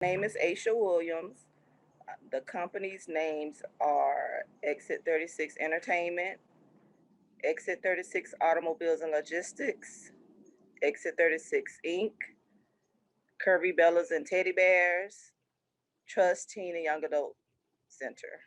Name is Aisha Williams. The company's names are Exit 36 Entertainment, Exit 36 Automobiles and Logistics, Exit 36 Inc., Curvy Bellas and Teddy Bears, Trust Teen and Young Adult Center.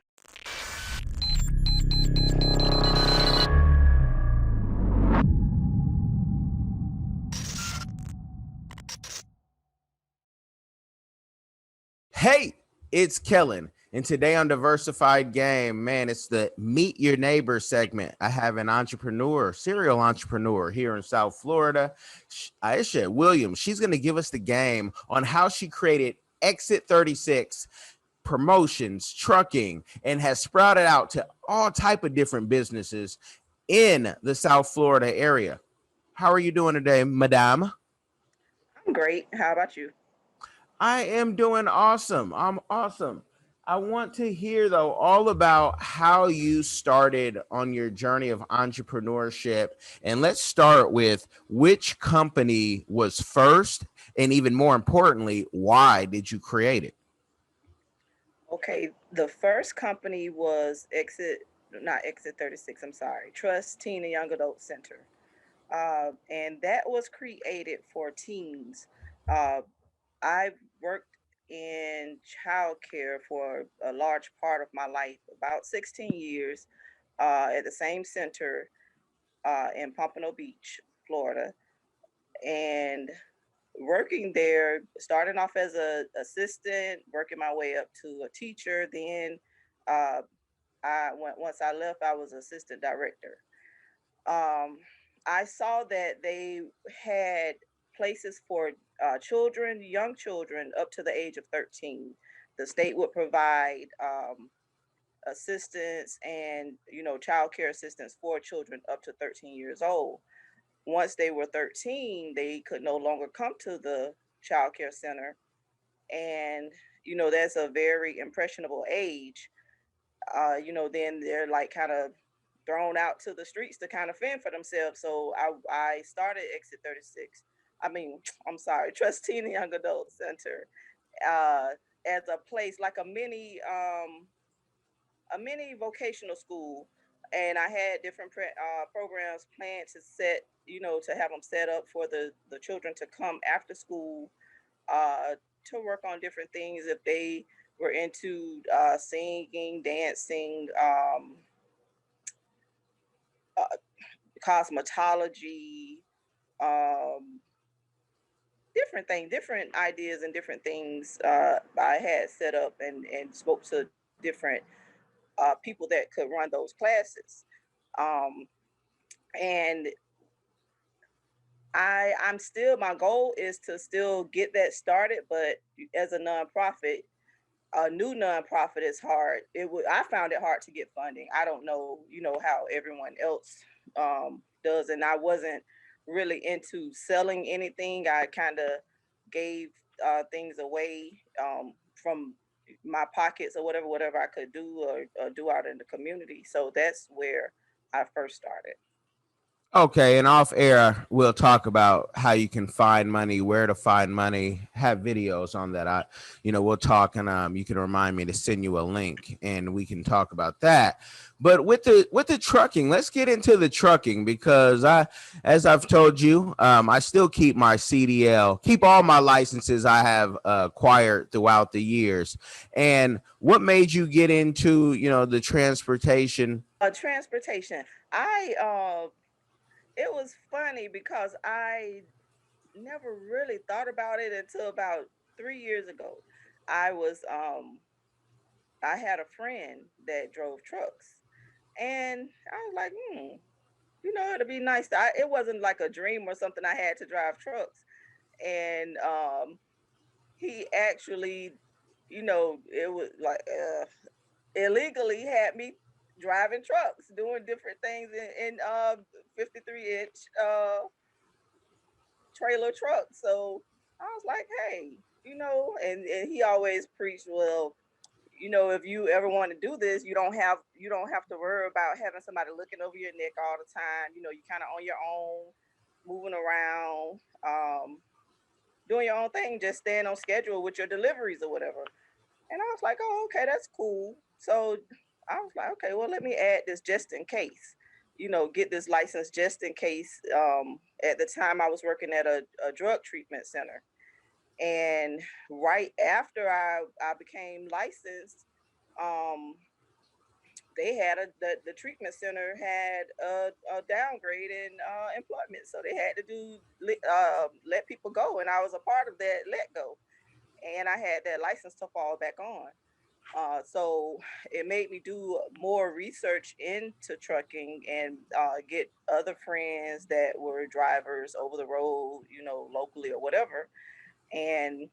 Hey, it's Kellen. And today on Diversified Game, man, it's the Meet Your Neighbor segment. I have an entrepreneur, serial entrepreneur here in South Florida, Aisha Williams. She's going to give us the game on how she created Exit 36 promotions, trucking, and has sprouted out to all type of different businesses in the South Florida area. How are you doing today, madame? I'm great. How about you? I am doing awesome. I'm awesome. I want to hear, though, all about how you started on your journey of entrepreneurship. And let's start with which company was first, and even more importantly, why did you create it? Okay, the first company was not Exit 36, I'm sorry, Trust Teen and Young Adult Center. And that was created for teens. Uh, I've worked in childcare for a large part of my life, about 16 years, at the same center in Pompano Beach, Florida. And working there, starting off as a assistant, working my way up to a teacher. Then uh, once I left, I was assistant director. Um, I saw that they had places for children, young children, up to the age of 13. The state would provide assistance and child care assistance for children up to 13 years old. Once they were 13, they could no longer come to the child care center, and that's a very impressionable age. Then they're like kind of thrown out to the streets to kind of fend for themselves. So I started Exit 36. I mean, I'm sorry, Trust Teen and Young Adult Center, uh, as a place like a mini vocational school. And I had different programs planned to to have them set up for the children to come after school, to work on different things if they were into singing, dancing, uh, cosmetology, um, different things, different ideas, and different things. I had set up and spoke to different people that could run those classes. Um, and I'm still, my goal is to still get that started, but as a nonprofit, a new nonprofit is hard. I found it hard to get funding. I don't know, how everyone else does, and I wasn't really into selling anything. I kind of gave things away from my pockets or whatever I could do or do out in the community. So that's where I first started. Okay, and off air, we'll talk about how you can find money, where to find money, have videos on that. We'll talk, and you can remind me to send you a link and we can talk about that. But with the trucking, let's get into the trucking because as I've told you, I still keep my CDL, keep all my licenses I have acquired throughout the years. And what made you get into, the transportation? Transportation. I it was funny because I never really thought about it until about 3 years ago. I was I had a friend that drove trucks, and I was like, it'd be nice. It wasn't like a dream or something I had to drive trucks, and he actually, it was like illegally had me driving trucks, doing different things in 53-inch trailer truck. So I was like, hey, and he always preached, well, if you ever want to do this, you don't have to worry about having somebody looking over your neck all the time. You kind of on your own, moving around. doing your own thing, just staying on schedule with your deliveries or whatever. And I was like, oh, okay, that's cool. So I was like, okay, well, let me add this just in case, get this license just in case. At the time, I was working at a drug treatment center. And right after I became licensed, um, they had the treatment center had a downgrade in employment. So they had to let people go. And I was a part of that let go. And I had that license to fall back on. So it made me do more research into trucking and get other friends that were drivers over the road, locally or whatever. And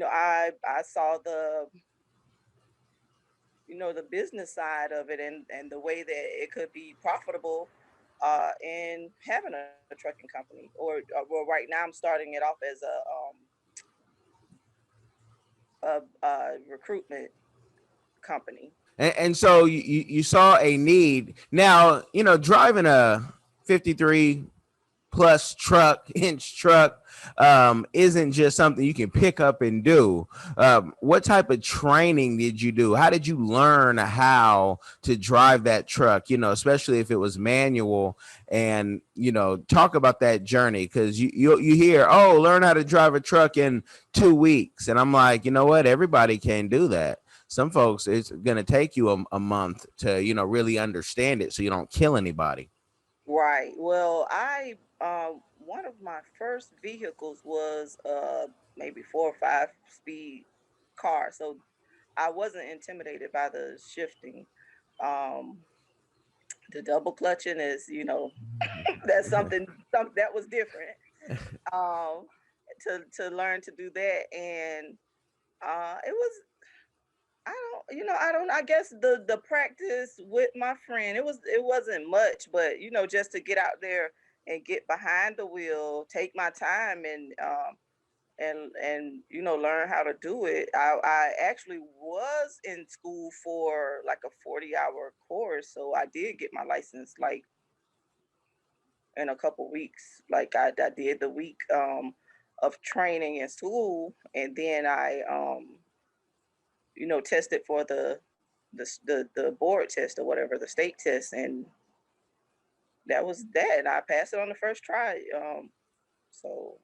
I saw the business side of it and the way that it could be profitable in having a trucking company. Or well, right now I'm starting it off as a recruitment company. And so you saw a need. Now, driving a 53 plus inch truck isn't just something you can pick up and do. What type of training did you do? How did you learn how to drive that truck, especially if it was manual? And talk about that journey, because you hear, oh, learn how to drive a truck in 2 weeks, and I'm like, you know what, everybody can do that. Some folks, it's going to take you a month to really understand it so you don't kill anybody. Right. Well, I one of my first vehicles was maybe 4 or 5 speed car, so I wasn't intimidated by the shifting. Um, the double clutching is, that's something that was different. Um, to learn to do that, and it was I guess the practice with my friend, it wasn't much, but just to get out there and get behind the wheel, take my time and learn how to do it. I actually was in school for like a 40-hour course, so I did get my license like in a couple weeks. Like I did the week of training in school, and then I tested for the board test or whatever, the state test, and that was that. And I passed it on the first try. So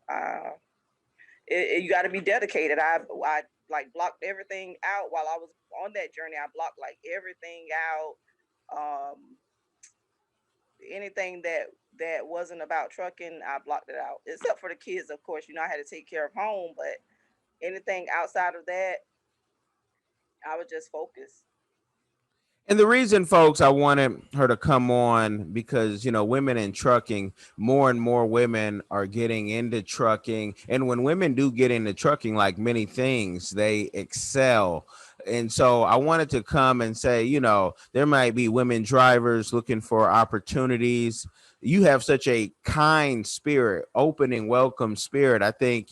you got to be dedicated. I like blocked everything out while I was on that journey. I blocked like everything out. Um, Anything that wasn't about trucking, I blocked it out, except for the kids, of course. I had to take care of home, but anything outside of that, I would just focus. And the reason, folks, I wanted her to come on because, women in trucking, more and more women are getting into trucking. And when women do get into trucking, like many things, they excel. And so I wanted to come and say, there might be women drivers looking for opportunities. You have such a kind spirit, open and welcome spirit. I think,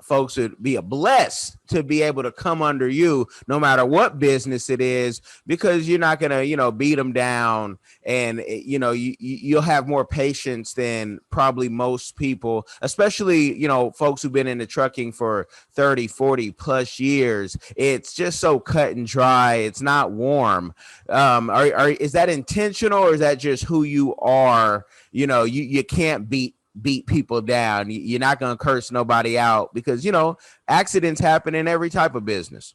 folks would be a blessed to be able to come under you no matter what business it is, because you're not going to, beat them down. And, you'll have more patience than probably most people, especially, folks who've been in the trucking for 30, 40 plus years. It's just so cut and dry. It's not warm. Is that intentional, or is that just who you are? You can't beat people down. You're not going to curse nobody out, because, accidents happen in every type of business.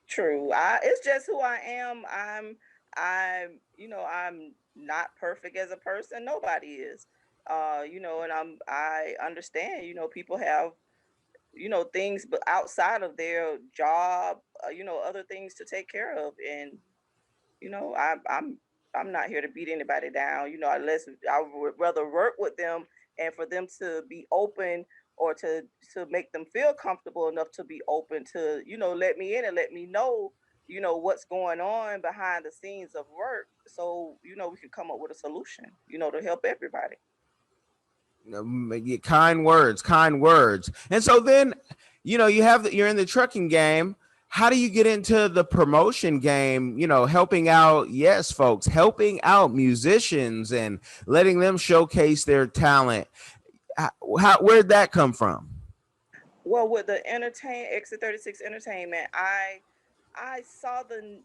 True. It's just who I am. I'm not perfect as a person. Nobody is. And I understand, people have, things but outside of their job, other things to take care of. And, I'm not here to beat anybody down, unless I would rather work with them and for them to be open, or to make them feel comfortable enough to be open to, let me in and let me know, what's going on behind the scenes of work. So, we can come up with a solution, to help everybody. Kind words, kind words. And so then, you're in the trucking game. How do you get into the promotion game? Helping out, yes, folks, helping out musicians and letting them showcase their talent. Where'd that come from? Well, with the Exit 36 Entertainment, I saw the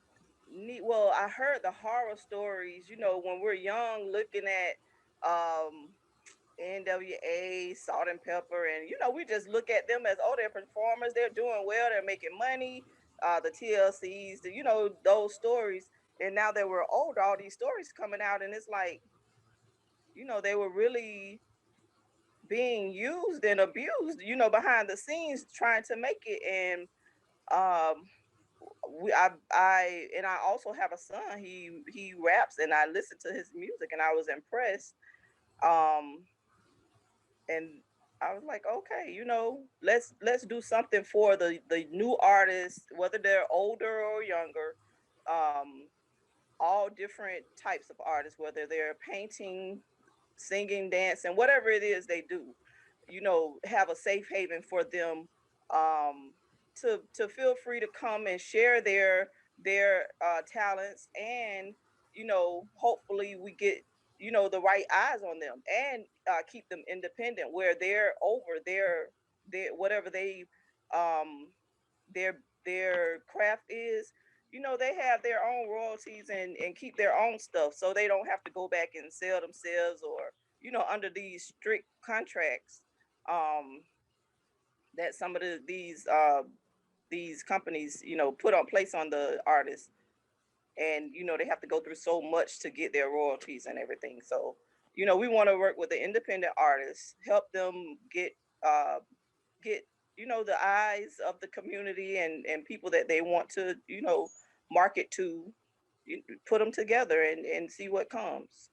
neat. Well, I heard the horror stories. When we're young, looking at NWA, Salt and Pepper, and we just look at them as, oh, they're performers, they're doing well, they're making money. The TLCs, those stories, and now that we're older, all these stories coming out, and it's like, they were really being used and abused, behind the scenes trying to make it. And um I also have a son. He raps, and I listen to his music, and I was impressed. Um and I was like, okay, let's do something for the new artists, whether they're older or younger. Um all different types of artists, whether they're painting, singing, dancing, whatever it is they do, have a safe haven for them, um, to feel free to come and share their talents, and hopefully we get the right eyes on them, and keep them independent where they're over their whatever um their craft is. They have their own royalties, and keep their own stuff, so they don't have to go back and sell themselves, or under these strict contracts, um that some of these companies put on place on the artists. And they have to go through so much to get their royalties and everything. So we want to work with the independent artists, help them uh get the eyes of the community, and people that they want to market to. Put them together, and see what comes.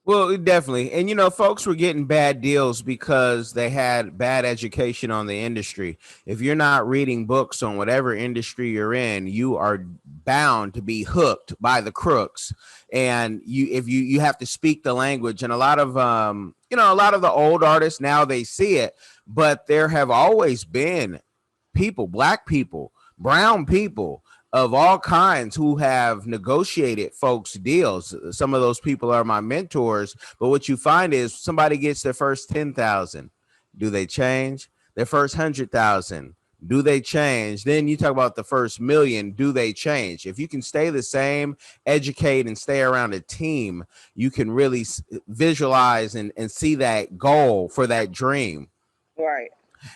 Well, definitely. And folks were getting bad deals because they had bad education on the industry. If you're not reading books on whatever industry you're in, you are bound to be hooked by the crooks. And if you have to speak the language. And a lot of a lot of the old artists now, they see it, but there have always been people, black people, brown people of all kinds who have negotiated folks deals. Some of those people are my mentors, but what you find is somebody gets their first 10,000. Do they change? Their first 100,000. Do they change? Then you talk about the first million. Do they change? If you can stay the same, educate, and stay around a team, you can really visualize and see that goal for that dream. Right.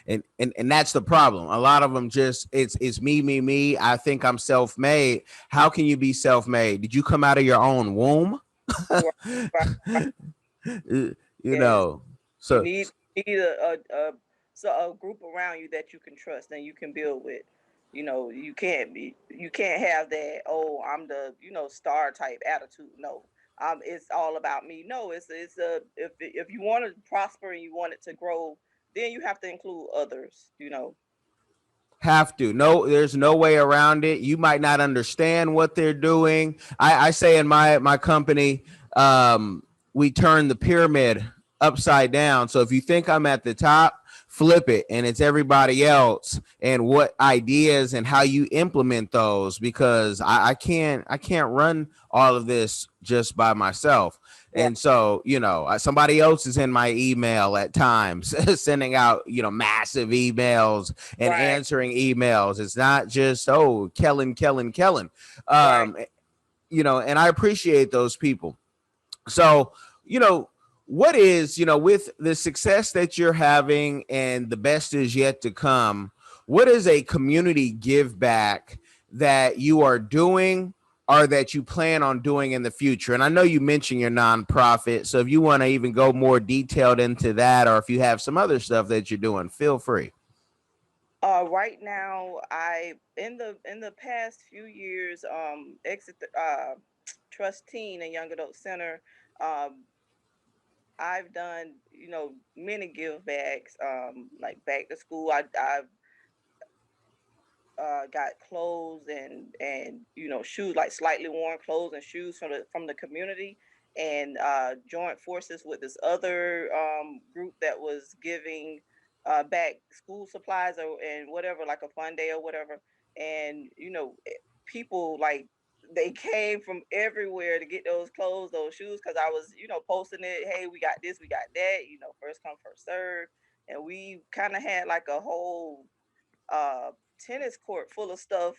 And that's the problem. A lot of them just it's me. I think I'm self-made. How can you be self-made? Did you come out of your own womb? Right. Right. you Yes. know You so need a group around you that you can trust and you can build with. You can't have that, oh, I'm the star type attitude. No. It's all about me. No, it's if you want to prosper and you want it to grow, then you have to include others. have to. No, there's no way around it. You might not understand what they're doing. I say in my company, we turn the pyramid upside down. So if you think I'm at the top, flip it, and it's everybody else, and what ideas and how you implement those, because I can't run all of this just by myself. Right. And so, somebody else is in my email at times, sending out, massive emails and Right. answering emails. It's not just, oh, Kellen. Right. Um, and I appreciate those people. So, you know, what is, with the success that you're having and the best is yet to come, what is a community give back that you are doing or that you plan on doing in the future? And I know you mentioned your nonprofit. So if you want to even go more detailed into that, or if you have some other stuff that you're doing, feel free. Right now, I in the past few years, exit Trust Teen and Young Adult Center. Um, I've done many give backs, like back to school. I've got clothes and shoes, like slightly worn clothes and shoes from the community, and joined forces with this other group that was giving back school supplies, and whatever, like a fun day or whatever. And people like they came from everywhere to get those clothes, those shoes, because I was, posting it. Hey, we got this, we got that. First come, first serve, and we kind of had like a whole uh, tennis court full of stuff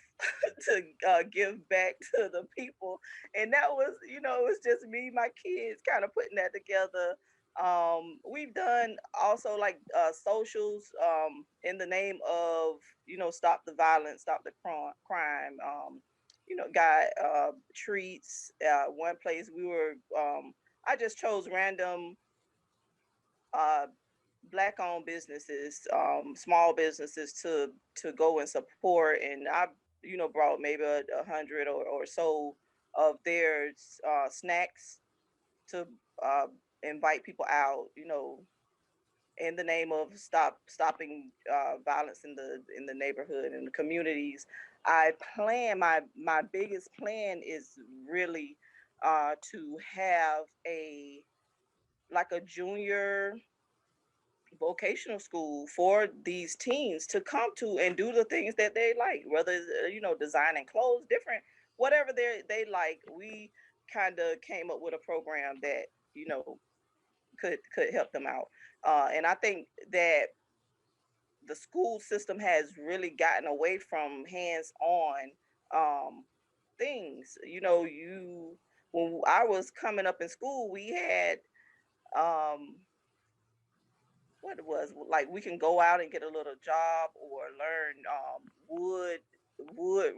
to give back to the people. And that was, it was just me, my kids kind of putting that together. We've done also like socials in the name of, stop the violence, stop the crime. Got treats. One place we were, I just chose random uh, black owned businesses, small businesses to go and support, and I brought maybe 100 or so of their snacks to uh, invite people out, in the name of stopping violence in the neighborhood and the communities. I plan my biggest plan is really to have a like a junior vocational school for these teens to come to and do the things that they like, whether it's, designing clothes, different, whatever they like. We kind of came up with a program that could help them out, and I think that the school system has really gotten away from hands-on things. When I was coming up in school, we had um what it was like we can go out and get a little job or learn wood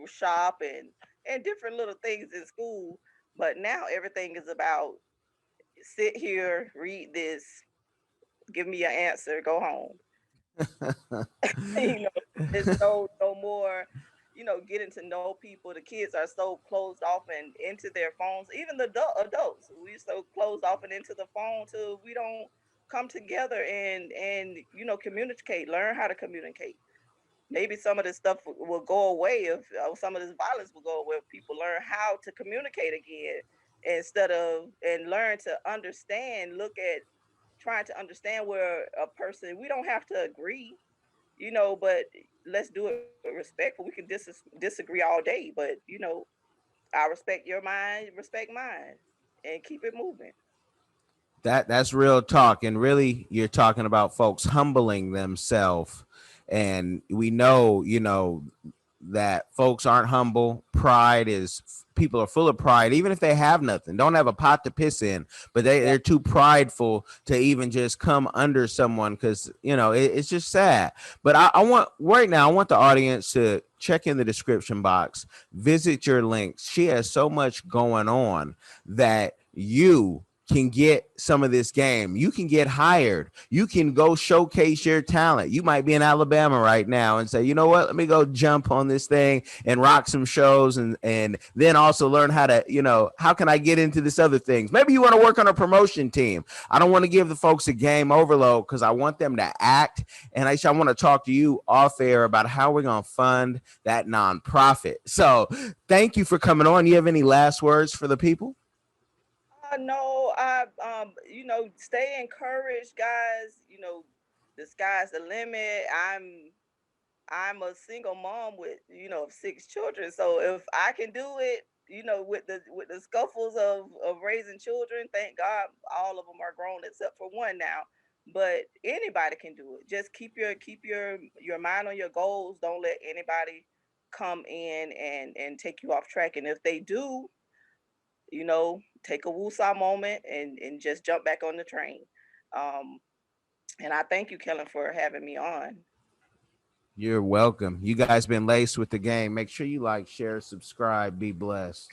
shop and different little things in school, but now everything is about sit here, read this, give me your answer, go home. you know there's no more getting to know people. The kids are so closed off and into their phones. Even the adults, we so closed off and into the phone till we don't come together and communicate, learn how to communicate. Maybe some of this stuff will go away if some of this violence will go away if people learn how to communicate again, instead of and learn to understand, look at trying to understand where a person, we don't have to agree, but let's do it respectful. We can disagree all day, but I respect your mind, respect mine, and keep it moving. That's real talk, and really you're talking about folks humbling themselves, and we know that folks aren't humble. Pride is, people are full of pride, even if they have nothing, don't have a pot to piss in, but they're too prideful to even just come under someone, because it's just sad. But I want right now, I want the audience to check in the description box, visit your links. She has so much going on that you can get some of this game. You can get hired. You can go showcase your talent. You might be in Alabama right now and say, you know what, let me go jump on this thing and rock some shows, and then also learn how to, how can I get into this other things? Maybe you want to work on a promotion team. I don't want to give the folks a game overload because I want them to act. And Aisha, I want to talk to you off air about how we're going to fund that nonprofit. So thank you for coming on. You have any last words for the people? No, I stay encouraged, guys. The sky's the limit. I'm a single mom with 6 children, so if I can do it, with the scuffles of raising children, thank God all of them are grown except for one now. But anybody can do it. Just keep your mind on your goals. Don't let anybody come in and take you off track. And if they do, take a woosah moment and just jump back on the train. Um, and I thank you, Kellen, for having me on. You're welcome. You guys been laced with the game. Make sure you like, share, subscribe. Be blessed.